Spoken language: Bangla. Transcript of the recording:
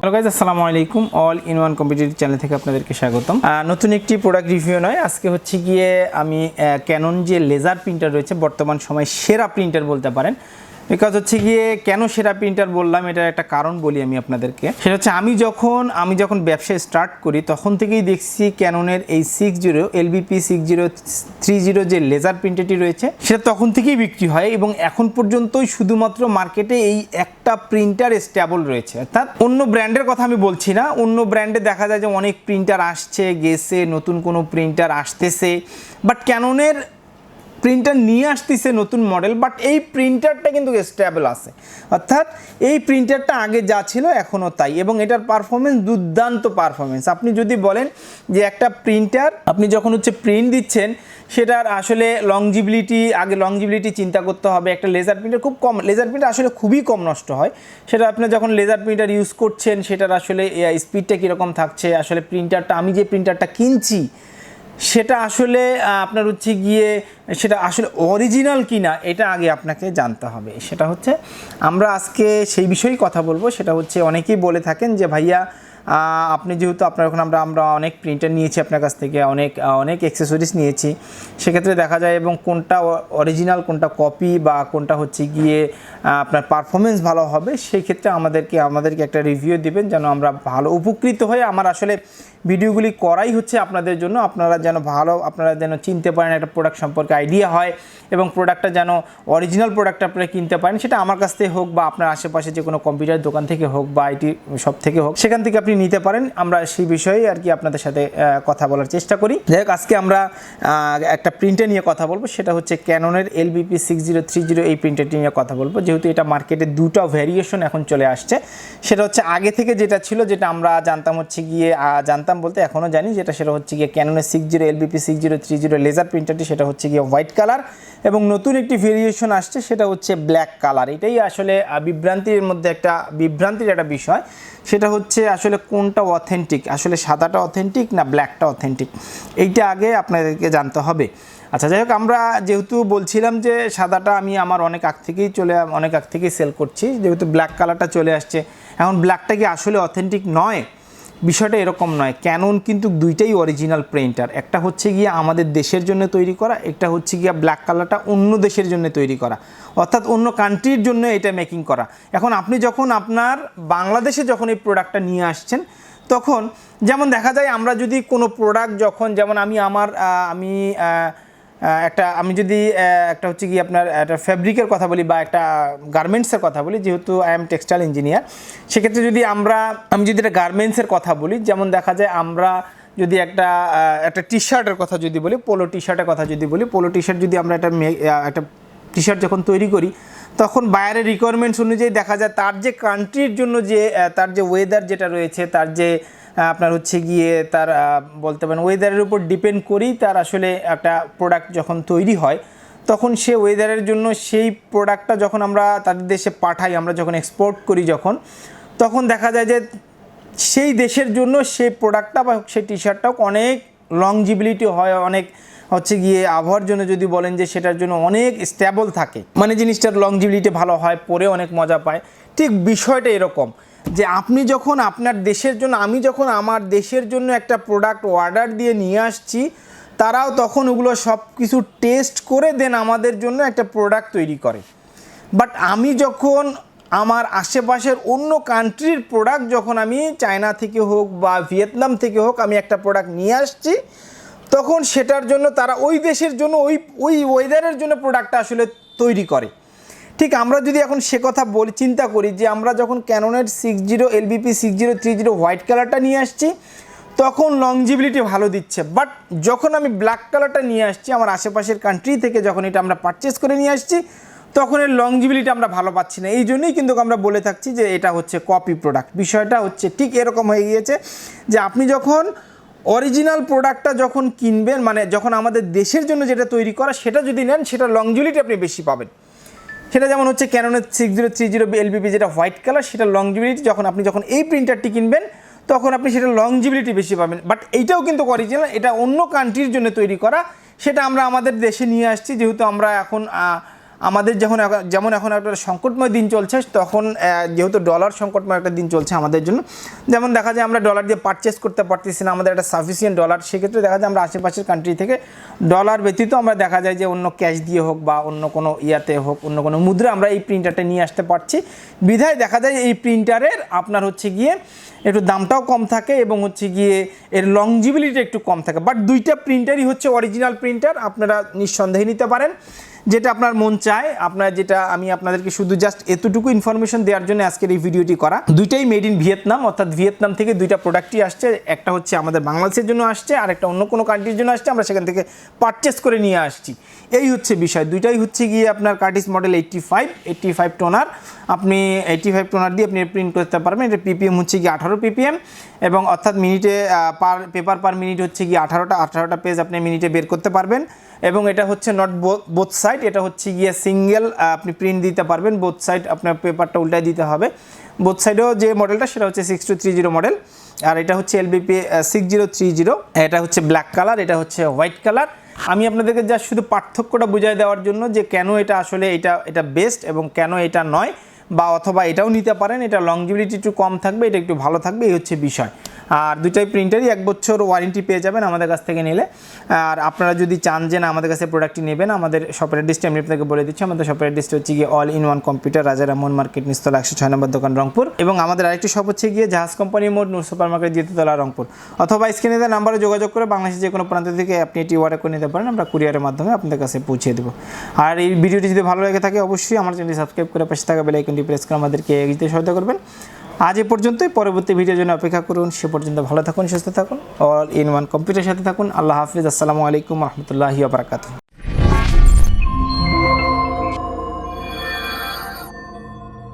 হ্যালো গাইজ, আসসালামু আলাইকুম। All in one competitive channel থেকে আপনাদেরকে স্বাগতম। নতুন একটি প্রোডাক্ট রিভিউ নয়, আজকে হচ্ছে গিয়ে আমি ক্যানন যে লেজার প্রিন্টার রয়েছে বর্তমান সময় সেরা প্রিন্টার বলতে পারেন। বিকজ হচ্ছে গিয়ে কেন সেরা প্রিন্টার বললাম, এটার একটা কারণ বলি আমি আপনাদেরকে। সেটা হচ্ছে আমি যখন ব্যবসা স্টার্ট করি তখন থেকেই দেখছি ক্যাননের এই 60 LBP 6030 যে লেজার প্রিন্টারটি রয়েছে সেটা তখন থেকেই বিক্রি হয় এবং এখন পর্যন্তই শুধুমাত্র মার্কেটে এই একটা প্রিন্টার স্টেবল রয়েছে। অর্থাৎ অন্য ব্র্যান্ডের কথা আমি বলছি না, অন্য ব্র্যান্ডে দেখা যায় যে অনেক প্রিন্টার আসছে গেছে, নতুন কোনো প্রিন্টার আসতেছে, বাট ক্যাননের প্রিন্টার নিয়ে আসতেছে নতুন মডেল, বাট এই প্রিন্টারটা কিন্তু স্টেবল আছে। অর্থাৎ এই প্রিন্টারটা আগে যা ছিল এখনও তাই, এবং এটার পারফরমেন্স দুর্দান্ত পারফরমেন্স। আপনি যদি বলেন যে একটা প্রিন্টার আপনি যখন হচ্ছে প্রিন্ট দিচ্ছেন সেটার আসলে লংজিবিলিটি চিন্তা করতে হবে। একটা লেজার প্রিন্টার লেজার প্রিন্টার আসলে খুবই কম নষ্ট হয়। সেটা আপনি যখন লেজার প্রিন্টার ইউজ করছেন সেটার আসলে স্পিডটা কীরকম থাকছে, আসলে প্রিন্টারটা আমি যে প্রিন্টারটা কিনছি সেটা আসলে আপনার হচ্ছে গিয়ে সেটা আসলে অরিজিনাল কিনা এটা আগে আপনাকে জানতে হবে। সেটা হচ্ছে আমরা আজকে সেই বিষয়েই কথা বলবো। সেটা হচ্ছে অনেকেই বলে থাকেন যে ভাইয়া আপনি যেহেতু আপনার এখন আমরা অনেক প্রিন্টার নিয়েছি আপনার কাছ থেকে, অনেক অ্যাক্সেসরিজ নিয়েছি, সেক্ষেত্রে দেখা যায় এবং কোনটা অরিজিনাল কোনটা কপি বা কোনটা হচ্ছে গিয়ে আপনার পারফরমেন্স ভালো হবে, সেই ক্ষেত্রে আমাদেরকে একটা রিভিউ দিবেন যেন আমরা ভালো উপকৃত হই। আমার আসলে ভিডিওগুলি করাই হচ্ছে আপনাদের জন্য, আপনারা যেন চিনতে পারেন একটা প্রোডাক্ট সম্পর্কে আইডিয়া হয় এবং প্রোডাক্টটা যেন অরিজিনাল প্রোডাক্ট আপনারা কিনতে পারেন, সেটা আমার কাছ থেকে হোক বা আপনার আশেপাশে যে কোনো কম্পিউটার দোকান থেকে হোক বা আইটি শপ থেকে হোক, সেখান থেকে আপনি নিতে পারেন। আমরা সেই বিষয়ে আর কি আপনাদের সাথে কথা বলার চেষ্টা করি। যাই হোক, আজকে আমরা একটা প্রিন্টার নিয়ে কথা বলবো, সেটা হচ্ছে ক্যাননের LBP 6030 এই প্রিন্টারটি নিয়ে কথা বলবো। যেহেতু এটা মার্কেটে দুটো ভ্যারিয়েশন এখন চলে আসছে, সেটা হচ্ছে আগে থেকে যেটা ছিল, যেটা আমরা জানতাম হচ্ছে গিয়ে জানতাম বলতে এখনও জানি, সেটা হচ্ছে গিয়ে ক্যাননের 60 LBP 6030 লেজার প্রিন্টারটি, সেটা হচ্ছে গিয়ে হোয়াইট কালার, এবং নতুন একটি ভেরিয়েশন আসছে সেটা হচ্ছে ব্ল্যাক কালার। এটাই আসলে বিভ্রান্তির একটা বিষয়। সেটা হচ্ছে আসলে কোনটা অথেন্টিক, আসলে সাদাটা অথেন্টিক না ব্ল্যাকটা অথেন্টিক, এইটা আগে আপনাদেরকে জানতে হবে। আচ্ছা, যাই হোক, আমরা যেহেতু বলছিলাম যে সাদাটা আমি আমার অনেক আগ থেকেই সেল করছি, যেহেতু ব্ল্যাক কালারটা চলে আসছে, এখন ব্ল্যাকটা কি আসলে অথেন্টিক নয়? বিষয়টা এরকম নয়। ক্যানন কিন্তু দুইটাই অরিজিনাল প্রিন্টার, একটা হচ্ছে গিয়ে আমাদের দেশের জন্য তৈরি করা, একটা হচ্ছে গিয়ে ব্ল্যাক কালারটা অন্য দেশের জন্য তৈরি করা, অর্থাৎ অন্য কান্ট্রির জন্য এটা মেকিং করা। এখন আপনি যখন আপনার বাংলাদেশে যখন এই প্রোডাক্টটা নিয়ে আসছেন, তখন যেমন দেখা যায় আমরা যদি কোনো প্রোডাক্ট যেমন আমি যদি একটা হচ্ছে কি আপনার একটা ফ্যাব্রিকের কথা বলি বা একটা গার্মেন্টসের কথা বলি, যেহেতু আই এম টেক্সটাইল ইঞ্জিনিয়ার, সেক্ষেত্রে যদি আমি যদি একটা গার্মেন্টসের কথা বলি, যেমন দেখা যায় আমরা যদি একটা টি শার্টের কথা যদি বলি, পোলো টি শার্টের কথা যদি বলি, পোলো টি শার্ট যদি আমরা একটা টি শার্ট যখন তৈরি করি, তখন বাইরের রিকোয়ারমেন্টস অনুযায়ী দেখা যায় তার যে কান্ট্রির জন্য তার যে ওয়েদার যেটা রয়েছে, তার যে আপনার হচ্ছে গিয়ে তার বলতে পারেন ওয়েদারের উপর ডিপেন্ড করেই তার আসলে একটা প্রোডাক্ট যখন তৈরি হয়, তখন সে ওয়েদারের জন্য সেই প্রোডাক্টটা যখন আমরা তাদের দেশে পাঠাই, আমরা যখন এক্সপোর্ট করি তখন দেখা যায় যে সেই দেশের জন্য সেই প্রোডাক্টটা বা সেই টি শার্টটাও অনেক লংজিবিলিটি হয়, অনেক হচ্ছে গিয়ে আবহাওয়ার জন্য যদি বলেন যে সেটার জন্য অনেক স্টেবল থাকে, মানে জিনিসটার লংজিবিলিটি ভালো হয়, পরে অনেক মজা পায়। ঠিক বিষয়টা এরকম যে আপনি যখন আপনার দেশের জন্য, আমি যখন আমার দেশের জন্য একটা প্রোডাক্ট অর্ডার দিয়ে নিয়ে আসছি, তারাও তখন ওগুলো সব কিছু টেস্ট করে দেন আমাদের জন্য একটা প্রোডাক্ট তৈরি করে। বাট আমি যখন আমার আশেপাশের অন্য কান্ট্রির প্রোডাক্ট যখন আমি চায়না থেকে হোক বা ভিয়েতনাম থেকে হোক আমি একটা প্রোডাক্ট নিয়ে আসছি, তখন সেটার জন্য তারা ওই দেশের জন্য ওই ওয়েদারের জন্য প্রোডাক্টটা আসলে তৈরি করে। ঠিক আমরা যদি এখন সে কথা চিন্তা করি যে আমরা যখন ক্যাননের 60 LBP 6030 হোয়াইট কালারটা নিয়ে আসছি, তখন লংজিবিলিটি ভালো দিচ্ছে, বাট যখন আমি ব্ল্যাক কালারটা নিয়ে আসছি আমার আশেপাশের কান্ট্রি থেকে, যখন এটা আমরা পারচেস করে নিয়ে আসছি, তখন এর লংজিবিলিটি আমরা ভালো পাচ্ছি না। এই জন্যই কিন্তু আমরা বলে থাকছি যে এটা হচ্ছে কপি প্রোডাক্ট। বিষয়টা হচ্ছে ঠিক এরকম হয়ে গিয়েছে যে আপনি যখন অরিজিনাল প্রোডাক্টটা যখন কিনবেন, মানে যখন আমাদের দেশের জন্য যেটা তৈরি করা সেটা যদি নেন, সেটা লংজিবিলিটি আপনি বেশি পাবেন। সেটা যেমন হচ্ছে ক্যাননের 6030 LBP যেটা হোয়াইট কালার, সেটা লংজিবিলিটি আপনি যখন এই প্রিন্টারটি কিনবেন তখন আপনি সেটা লংজিবিলিটি বেশি পাবেন। বাট এইটাও কিন্তু অরিজিনাল, এটা অন্য কান্ট্রির জন্য তৈরি করা, সেটা আমরা আমাদের দেশে নিয়ে আসছি। যেহেতু আমরা এখন আমাদের যেমন এখন একটা সংকটময় দিন চলছে, তখন যেহেতু ডলার সংকটময় একটা দিন চলছে আমাদের জন্য, যেমন দেখা যায় আমরা ডলার দিয়ে পারচেস করতে পারতেছি না, আমাদের একটা সাফিসিয়েন্ট ডলার, সেক্ষেত্রে দেখা যায় আমরা আশেপাশের কান্ট্রি থেকে ডলার ব্যতীত আমরা দেখা যায় যে অন্য ক্যাশ দিয়ে হোক বা অন্য কোনো ইয়াতে হোক, অন্য কোনো মুদ্রা আমরা এই প্রিন্টারটা নিয়ে আসতে পারছি। বিধায় দেখা যায় এই প্রিন্টারের আপনার হচ্ছে গিয়ে একটু দামটাও কম থাকে এবং হচ্ছে গিয়ে এর লংজিবিলিটি একটু কম থাকে। বাট দুইটা প্রিন্টারই হচ্ছে অরিজিনাল প্রিন্টার, আপনারা নিঃসন্দেহে নিতে পারেন, যেটা আপনার মন চায়। আমি আপনাদেরকে শুধু জাস্ট এতটুকু ইনফরমেশন দেওয়ার জন্য আজকের এই ভিডিওটি করা। দুইটাই মেড ইন ভিয়েতনাম, অর্থাৎ ভিয়েতনাম থেকে দুইটা প্রোডাক্টই আসছে, একটা হচ্ছে আমাদের বাংলাদেশের জন্য আসছে আর একটা অন্য কোনো কান্ট্রির জন্য আসছে, আমরা সেখান থেকে পারচেস করে নিয়ে আসছি। এই হচ্ছে বিষয়। দুইটাই হচ্ছে গিয়ে আপনার কার্টিস মডেল 85 টোনার, আপনি 85 টোনার দিয়ে আপনি প্রিন্ট করতে পারবেন। এটা পিপিএম হচ্ছে গিয়ে 18 পিপিএম, এবং অর্থাৎ মিনিটে পেপার পার মিনিট হচ্ছে গিয়ে 18টা পেজ আপনি মিনিটে বের করতে পারবেন। এবং এটা হচ্ছে নট বোথ সাইড, এটা হচ্ছে গিয়ে সিঙ্গেল আপনি প্রিন্ট দিতে পারবেন, বোথ সাইড আপনার পেপারটা উল্টায় দিতে হবে। বোথ সাইডেও যে মডেলটা সেটা হচ্ছে 6230 মডেল, আর এটা হচ্ছে LBP 6030, এটা হচ্ছে ব্ল্যাক কালার, এটা হচ্ছে হোয়াইট কালার। আমি আপনাদেরকে জাস্ট শুধু পার্থক্যটা বুঝিয়ে দেওয়ার জন্য যে কেন এটা আসলে এটা বেস্ট এবং কেন এটা নয়, বা অথবা এটাও নিতে পারেন, এটা লংজিবিলিটি একটু কম থাকবে, এটা একটু ভালো থাকবে, এই হচ্ছে বিষয়। আর দুইটাই প্রিন্টারই 1 বছর ওয়ারেন্টি পেয়ে যাবেন আমাদের কাছ থেকে নিলে। আর আপনারা যদি চান যে না আমাদের কাছে প্রোডাক্টটি নেবেন, আমাদের শপের অ্যাড্রেসটি আমি আপনাকে বলে দিচ্ছি। আমাদের শপের অ্যাড্রেসটি হচ্ছে গিয়ে অল ইন ওয়ান কম্পিউটার, রাজা রামমোহন মার্কেট, নিচতলা 106 নম্বর দোকান, রংপুর। এবং আমাদের আরেকটি শপ হচ্ছে গিয়ে জাহাজ কোম্পানি মোড়, নূর সুপার মার্কেট, দ্বিতীয়তলা, রংপুর। অথবা স্ক্রিনে দেওয়া নাম্বারে যোগাযোগ করে বাংলাদেশের যে কোনো প্রান্ত থেকে আপনি এটি অর্ডার করে নিতে পারেন, আমরা কুরিয়ারের মাধ্যমে আপনাদের কাছে পৌঁছে দেবো। আর এই ভিডিওটি যদি ভালো লাগে থাকে অবশ্যই আমার চ্যানেলটি সাবস্ক্রাইব করে পাশে থাকা বেল আইকনটি প্রেস করে আমাদেরকে এগিয়ে যেতে সহায়তা করবেন। আজ এ পর্যন্তই, পরবর্তী ভিডিওর জন্য অপেক্ষা করুন। সে পর্যন্ত ভালো থাকুন, সুস্থ থাকুন, অল ইন ওয়ান কম্পিউটারের সাথে থাকুন। আল্লাহ হাফিজ, আসসালামু আলাইকুম রহমতুল্লাহি ওয়া বারাকাতুহু।